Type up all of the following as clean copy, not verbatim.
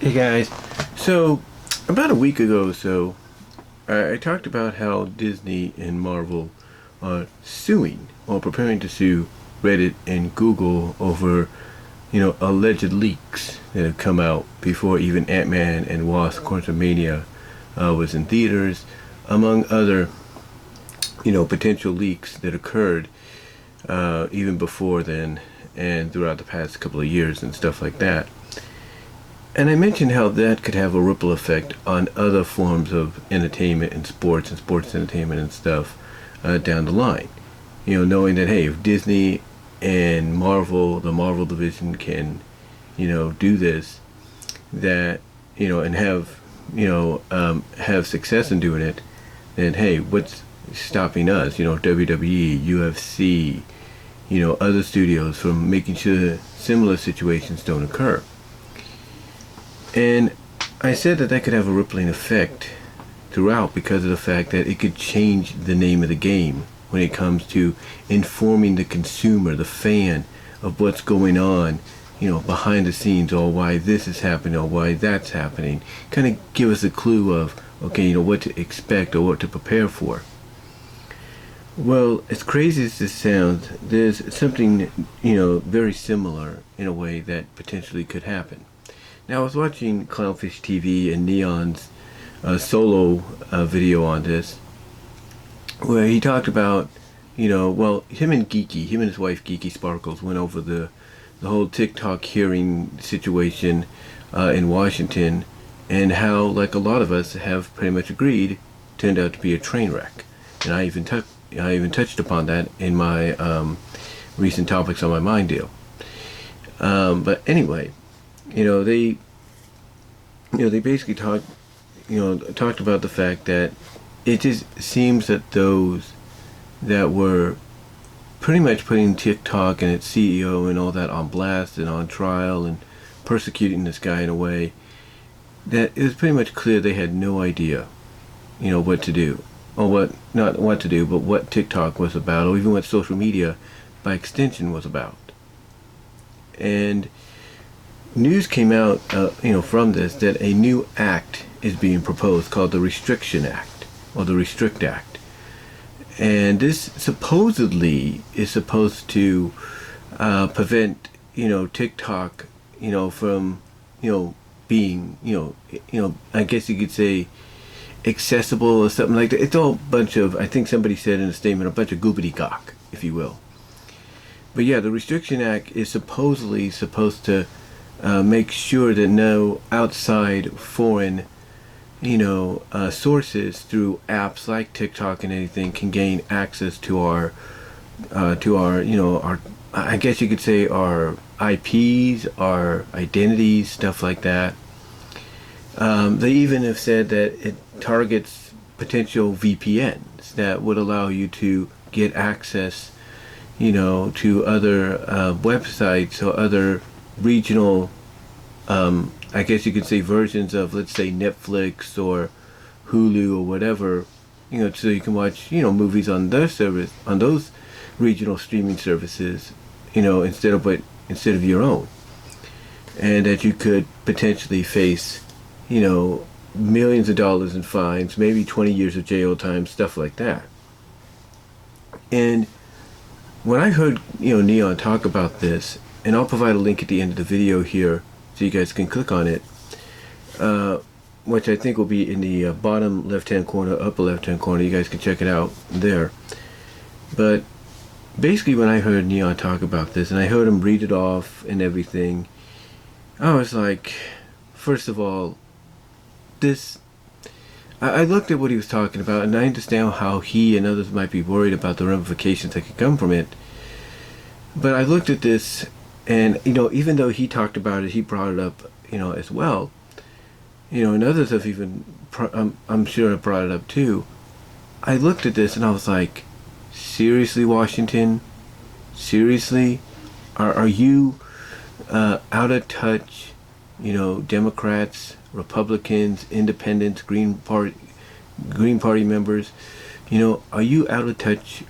Hey guys, so about a week ago or so, I talked about how Disney and Marvel are suing or preparing to sue Reddit and Google over, alleged leaks that have come out before even Ant-Man and Wasp: Quantumania was in theaters, among other, potential leaks that occurred even before then and throughout the past couple of years and stuff like that. And I mentioned how that could have a ripple effect on other forms of entertainment and sports entertainment and stuff down the line. Knowing that, hey, if Disney and Marvel, the Marvel division can, do this, that, and have success in doing it, then, hey, what's stopping us, WWE, UFC, other studios from making sure similar situations don't occur? And I said that could have a rippling effect throughout because of the fact that it could change the name of the game when it comes to informing the consumer, the fan, of what's going on, behind the scenes, or why this is happening or why that's happening. Kind of give us a clue of, okay, what to expect or what to prepare for. Well, as crazy as this sounds, there's something, very similar in a way that potentially could happen. Now, I was watching Clownfish TV and Neon's solo video on this, where he talked about, him and his wife Geeky Sparkles went over the whole TikTok hearing situation in Washington, and how, like a lot of us have pretty much agreed, turned out to be a train wreck. And I even touched upon that in my recent topics on my mind deal. But anyway. They basically talked about the fact that it just seems that those that were pretty much putting TikTok and its CEO and all that on blast and on trial and persecuting this guy in a way that it was pretty much clear they had no idea, what to do, or not what to do, but what TikTok was about, or even what social media by extension was about. And news came out, from this, that a new act is being proposed called the Restriction Act, or the Restrict Act. And this supposedly is supposed to prevent, TikTok, from, being, I guess you could say accessible or something like that. It's all a bunch of, I think somebody said in a statement, a bunch of gobbledygook, if you will. But yeah, the Restriction Act is supposedly supposed to make sure that no outside foreign, sources through apps like TikTok and anything can gain access to our, our, I guess you could say, our IPs, our identities, stuff like that. They even have said that it targets potential VPNs that would allow you to get access, to other websites or other regional, I guess you could say, versions of, let's say, Netflix or Hulu or whatever, so you can watch, movies on their service, on those regional streaming services, instead of your own. And that you could potentially face, millions of dollars in fines, maybe 20 years of jail time, stuff like that. And when I heard, Neon talk about this, and I'll provide a link at the end of the video here so you guys can click on it, which I think will be in the bottom left-hand corner, upper left-hand corner. You guys can check it out there. But basically when I heard Neon talk about this, and I heard him read it off and everything, I was like, first of all, I looked at what he was talking about, and I understand how he and others might be worried about the ramifications that could come from it. But I looked at this, and, even though he talked about it, he brought it up, as well. And others have even, I'm sure, have brought it up too. I looked at this and I was like, seriously, Washington? Seriously? Are you out of touch, Democrats, Republicans, Independents, Green Party members? Are you out of touch,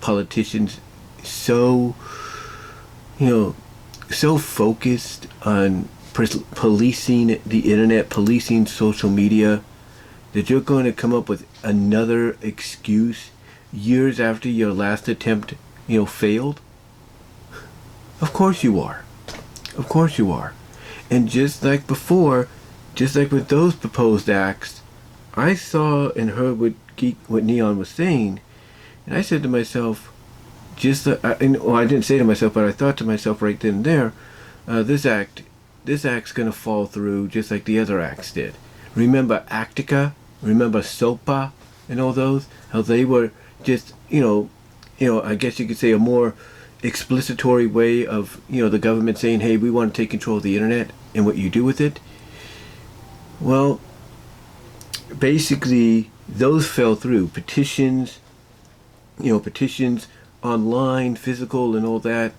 politicians so focused on policing the internet, policing social media, that you're going to come up with another excuse years after your last attempt, failed? Of course you are. Of course you are. And just like before, just like with those proposed acts, I saw and heard what Neon was saying, and I said to myself, I didn't say to myself, but I thought to myself right then and there, this act's going to fall through just like the other acts did. Remember Actica? Remember SOPA and all those? How they were just, I guess you could say a more explicitory way of, the government saying, hey, we want to take control of the internet and what you do with it. Well, basically, those fell through. Petitions online, physical, and all that,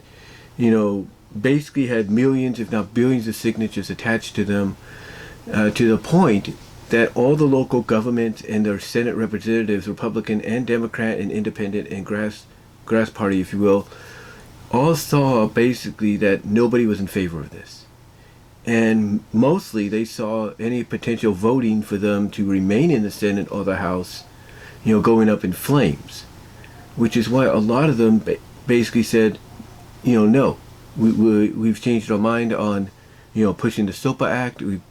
basically had millions, if not billions, of signatures attached to them, to the point that all the local governments and their Senate representatives, Republican and Democrat and Independent and grass party, if you will, all saw basically that nobody was in favor of this. And mostly they saw any potential voting for them to remain in the Senate or the House, going up in flames. Which is why a lot of them basically said, no, we've changed our mind on, pushing the SOPA Act. We've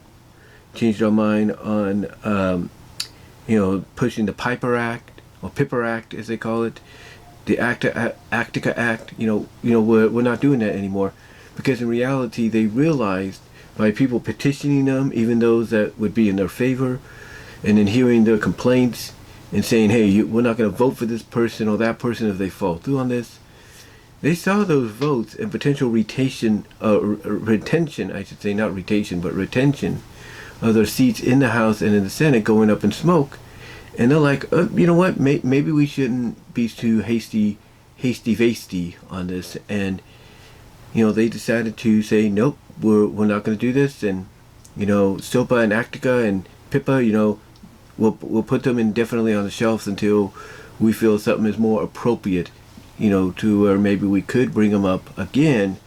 changed our mind on, pushing the PIPA Act, or PIPA Act as they call it, the Actica Act. We're not doing that anymore, because in reality they realized by people petitioning them, even those that would be in their favor, and then hearing their complaints and saying, hey, we're not going to vote for this person or that person if they fall through on this. They saw those votes and potential retention, I should say, not retention, but retention of their seats in the House and in the Senate going up in smoke. And they're like, you know what, maybe we shouldn't be too hasty-vasty on this. And, they decided to say, nope, we're not going to do this. And, SOPA and Actica and PIPA, we'll put them indefinitely on the shelves until we feel something is more appropriate, to where maybe we could bring them up again,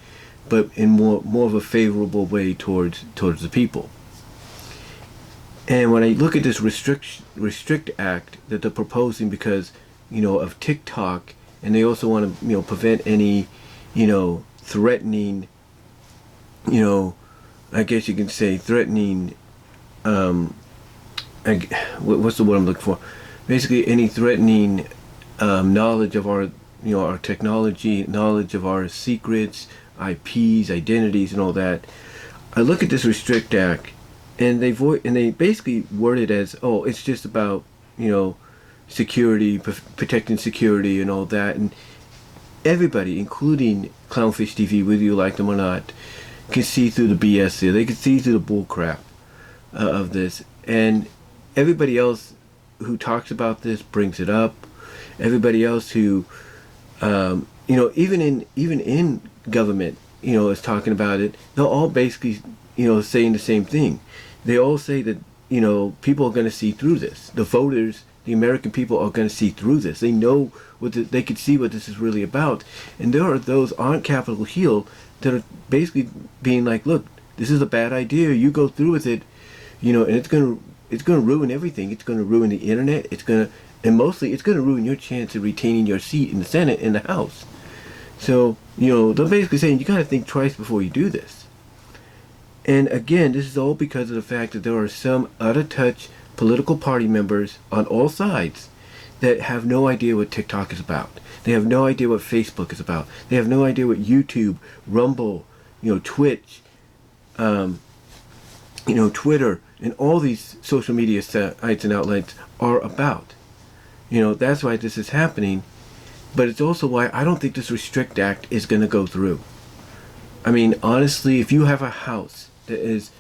but in more of a favorable way towards the people. And when I look at this restrict act that they're proposing because, of TikTok, and they also want to, prevent any, threatening, I guess you can say threatening, what's the word I'm looking for? Basically, any threatening knowledge of our, our technology, knowledge of our secrets, IPs, identities, and all that. I look at this Restrict Act, and they basically word it as, oh, it's just about, security, protecting security, and all that. And everybody, including Clownfish TV, whether you like them or not, can see through the BS here. They can see through the bullcrap of this, and everybody else who talks about this brings it up. Everybody else who, even in government, is talking about it. They're all basically, saying the same thing. They all say that, people are going to see through this. The voters, the American people, are going to see through this. They know they could see what this is really about. And there are those on Capitol Hill that are basically being like, look, this is a bad idea. You go through with it, and it's going to ruin everything. It's going to ruin the internet. And mostly it's going to ruin your chance of retaining your seat in the Senate and the House. So, they're basically saying you got to think twice before you do this. And again, this is all because of the fact that there are some out-of-touch political party members on all sides that have no idea what TikTok is about. They have no idea what Facebook is about. They have no idea what YouTube, Rumble, Twitch, Twitter, and all these social media sites and outlets are about. That's why this is happening. But it's also why I don't think this Restrict Act is going to go through. I mean, honestly, if you have a House that is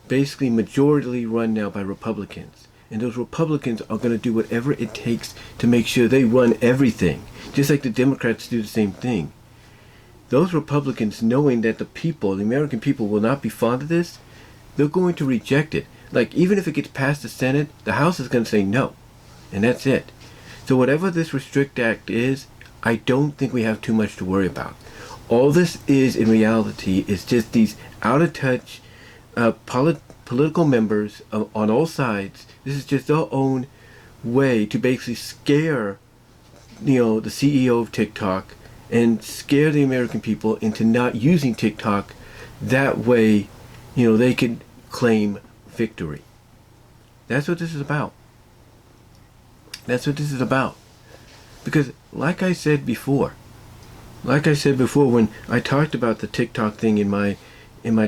basically majority run now by Republicans, and those Republicans are going to do whatever it takes to make sure they run everything, just like the Democrats do the same thing. Those Republicans, knowing that the American people will not be fond of this, they're going to reject it. Like, even if it gets past the Senate, the House is going to say no. And that's it. So whatever this Restrict Act is, I don't think we have too much to worry about. All this is, in reality, is just these out-of-touch political members on all sides. This is just their own way to basically scare, the CEO of TikTok and scare the American people into not using TikTok. That way, they could claim victory. That's what this is about. That's what this is about. Because, like I said before, when I talked about the TikTok thing in my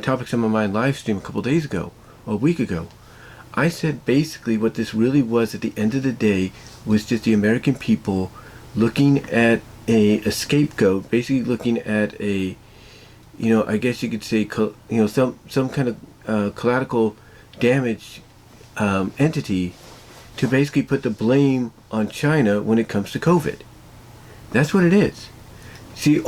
Topics on My Mind live stream a couple days ago, or a week ago, I said basically what this really was at the end of the day was just the American people looking at a scapegoat, basically looking at a, I guess you could say, some kind of collateral damage entity to basically put the blame on China when it comes to COVID. That's what it is. See,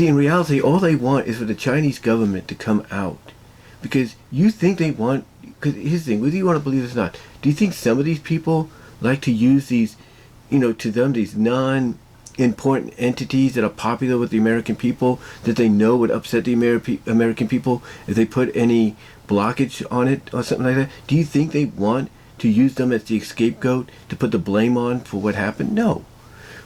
in reality, all they want is for the Chinese government to come out. Because you think they want, because here's the thing, whether you want to believe it or not, do you think some of these people like to use these, to them, these non-important entities that are popular with the American people, that they know would upset the American people if they put any blockage on it or something like that? Do you think they want to use them as the scapegoat to put the blame on for what happened? No.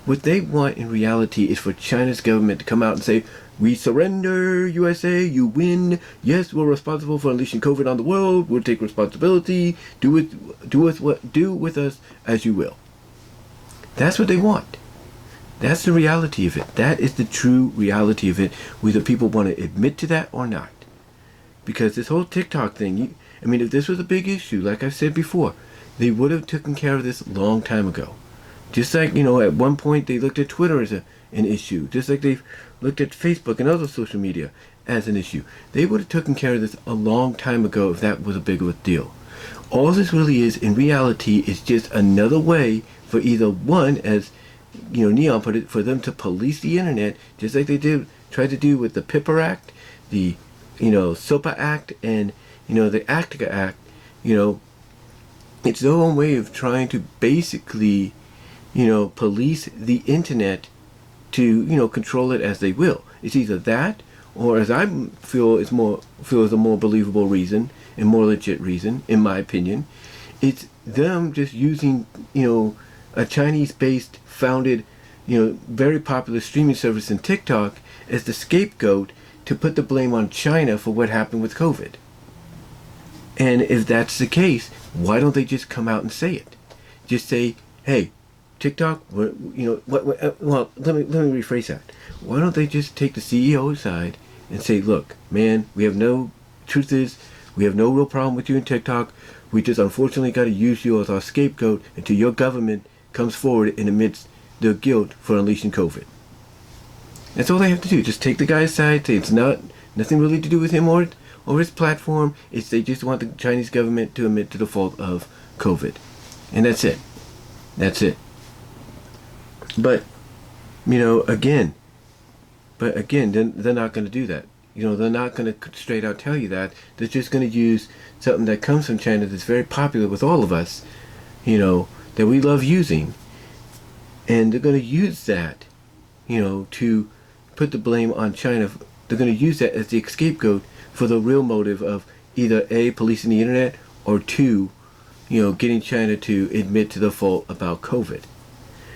What they want in reality is for China's government to come out and say, "We surrender, USA, you win. Yes, we're responsible for unleashing COVID on the world. We'll take responsibility. Do with us as you will." That's what they want. That's the reality of it. That is the true reality of it, whether people want to admit to that or not. Because this whole TikTok thing, if this was a big issue, like I've said before, they would have taken care of this a long time ago. Just like, at one point they looked at Twitter as an issue. Just like they've looked at Facebook and other social media as an issue. They would have taken care of this a long time ago if that was a big of a deal. All this really is, in reality, is just another way for either one, as Neon put it, for them to police the internet, just like they tried to do with the PIPA Act, the SOPA Act, and the ACTA Act. It's their own way of trying to basically police the internet to, control it as they will. It's either that, or as I feel is a more believable reason and more legit reason, in my opinion, it's them just using, a Chinese-based, founded, very popular streaming service in TikTok as the scapegoat to put the blame on China for what happened with COVID. And if that's the case, why don't they just come out and say it? Just say, "Hey, TikTok, well, let me rephrase that. Why don't they just take the CEO aside and say, look, man, truth is, we have no real problem with you in TikTok. We just unfortunately got to use you as our scapegoat until your government comes forward and admits their guilt for unleashing COVID." That's all they have to do. Just take the guy aside, say it's nothing really to do with him or his platform. It's they just want the Chinese government to admit to the fault of COVID. And that's it. That's it. But, again, they're not going to do that. They're not going to straight out tell you that. They're just going to use something that comes from China that's very popular with all of us, that we love using. And they're going to use that, to put the blame on China. They're going to use that as the scapegoat for the real motive of either A, policing the internet, or two, getting China to admit to the fault about COVID.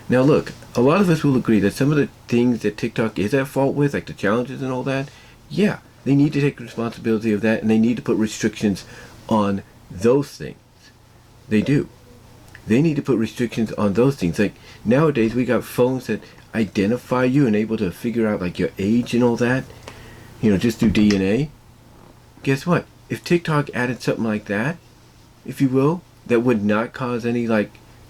Now look, a lot of us will agree that some of the things that TikTok is at fault with, like the challenges and all that, yeah, they need to take responsibility of that, and they need to put restrictions on those things. They do. They need to put restrictions on those things. Like nowadays we got phones that identify you and able to figure out like your age and all that, just through DNA. Guess what? If TikTok added something like that, if you will, that would not cause any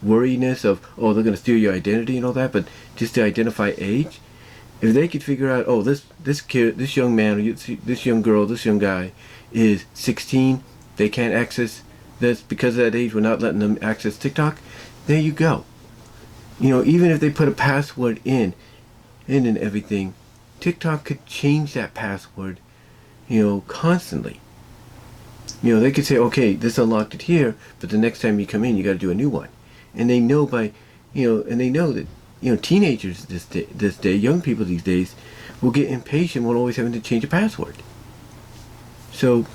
worriness of, oh, they're going to steal your identity and all that, but just to identify age, if they could figure out, oh, this kid, this young man, this young girl, this young guy is 16, they can't access this because of that age, we're not letting them access TikTok, there you go. Even if they put a password in and everything, TikTok could change that password, constantly. They could say, okay, this unlocked it here, but the next time you come in, you got to do a new one. And they know and they know that, teenagers this day, young people these days, will get impatient when always having to change a password. So,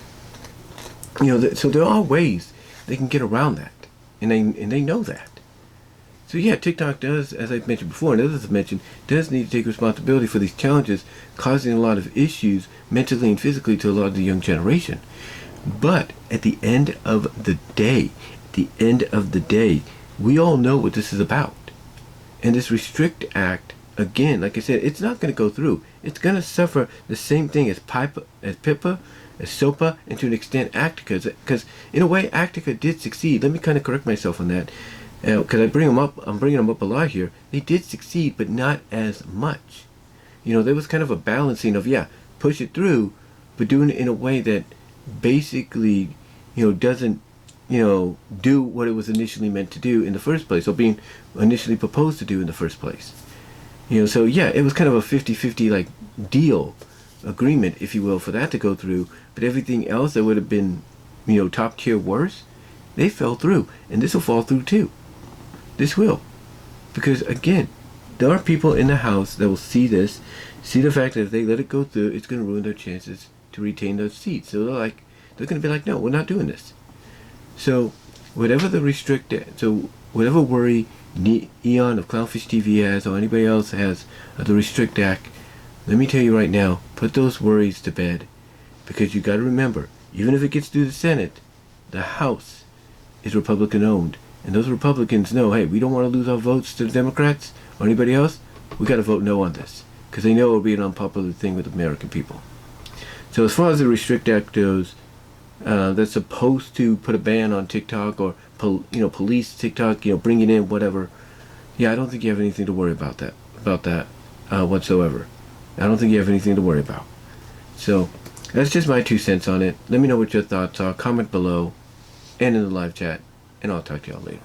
So there are ways they can get around that, and they know that. So yeah, TikTok does, as I mentioned before, and others have mentioned, does need to take responsibility for these challenges, causing a lot of issues mentally and physically to a lot of the young generation. But at the end of the day, we all know what this is about. And this Restrict Act, again, like I said, it's not going to go through. It's going to suffer the same thing as PIPA, as SOPA, and to an extent Actica, because in a way Actica did succeed. Let me kind of correct myself on that. Because I'm bringing them up a lot here. They did succeed, but not as much. There was kind of a balancing of, yeah, push it through, but doing it in a way that basically, doesn't, do what it was initially meant to do in the first place, or being initially proposed to do in the first place. So yeah, it was kind of a 50-50 like deal, agreement, if you will, for that to go through. But everything else that would have been, top tier worse, they fell through, and this will fall through too. This will. Because again, there are people in the House that will see this, see the fact that if they let it go through, it's going to ruin their chances to retain those seats. So they're going to be like, no, we're not doing this. So whatever whatever worry Eon of Clownfish TV has, or anybody else has of the Restrict Act, let me tell you right now, put those worries to bed. Because you got to remember, even if it gets through the Senate, the House is Republican owned. And those Republicans know, hey, we don't want to lose our votes to the Democrats or anybody else. We got to vote no on this, because they know it will be an unpopular thing with American people. So as far as the Restrict Act goes, that's supposed to put a ban on TikTok, or police TikTok, bringing in whatever. Yeah, I don't think you have anything to worry about that whatsoever. I don't think you have anything to worry about. So that's just my 2 cents on it. Let me know what your thoughts are. Comment below and in the live chat. And I'll talk to y'all later.